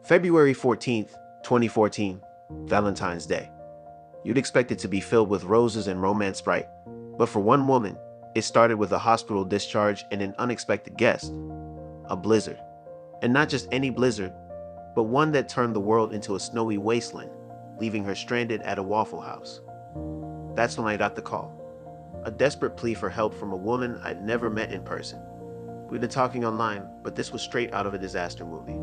February 14th, 2014, Valentine's Day. You'd expect it to be filled with roses and romance sprite, but for one woman, it started with a hospital discharge and an unexpected guest, a blizzard. And not just any blizzard, but one that turned the world into a snowy wasteland, leaving her stranded at a Waffle House. That's when I got the call. A desperate plea for help from a woman I'd never met in person. We'd been talking online, but this was straight out of a disaster movie.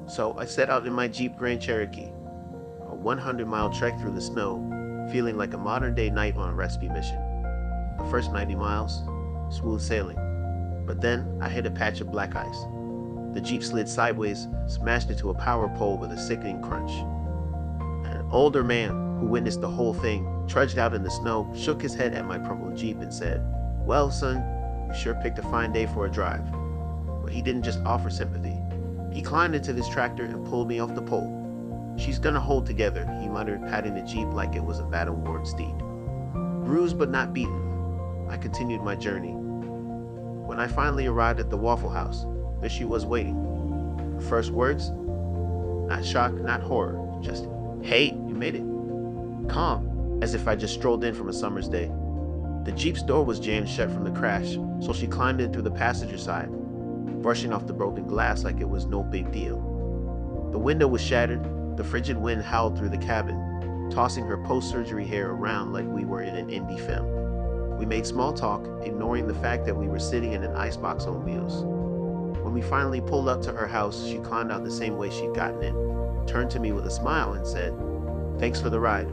So I set out in my Jeep Grand Cherokee, a 100-mile trek through the snow, feeling like a modern-day knight on a rescue mission. The first 90 miles, smooth sailing. But then I hit a patch of black ice. The Jeep slid sideways, smashed into a power pole with a sickening crunch. An older man who witnessed the whole thing trudged out in the snow, shook his head at my crumpled Jeep and said, "Well, son, you sure picked a fine day for a drive." But he didn't just offer sympathy. He climbed into his tractor and pulled me off the pole. "She's gonna hold together," he muttered, patting the Jeep like it was a battle-worn steed. Bruised but not beaten, I continued my journey. When I finally arrived at the Waffle House, there she was waiting. Her first words? Not shock, not horror, just, "Hey, you made it." Calm, as if I just strolled in from a summer's day. The Jeep's door was jammed shut from the crash, so she climbed in through the passenger side, brushing off the broken glass like it was no big deal. The window was shattered, the frigid wind howled through the cabin, tossing her post-surgery hair around like we were in an indie film. We made small talk, ignoring the fact that we were sitting in an icebox on wheels. When we finally pulled up to her house, she climbed out the same way she'd gotten in, turned to me with a smile and said, "Thanks for the ride.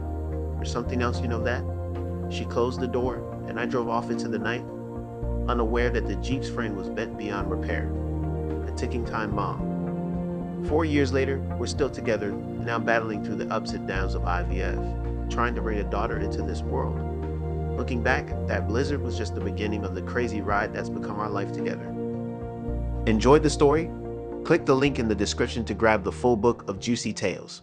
There's something else, you know that?" She closed the door, and I drove off into the night, unaware that the Jeep's frame was bent beyond repair, a ticking time bomb. 4 years later, we're still together, now battling through the ups and downs of IVF, trying to bring a daughter into this world. Looking back, that blizzard was just the beginning of the crazy ride that's become our life together. Enjoyed the story? Click the link in the description to grab the full book of juicy tales.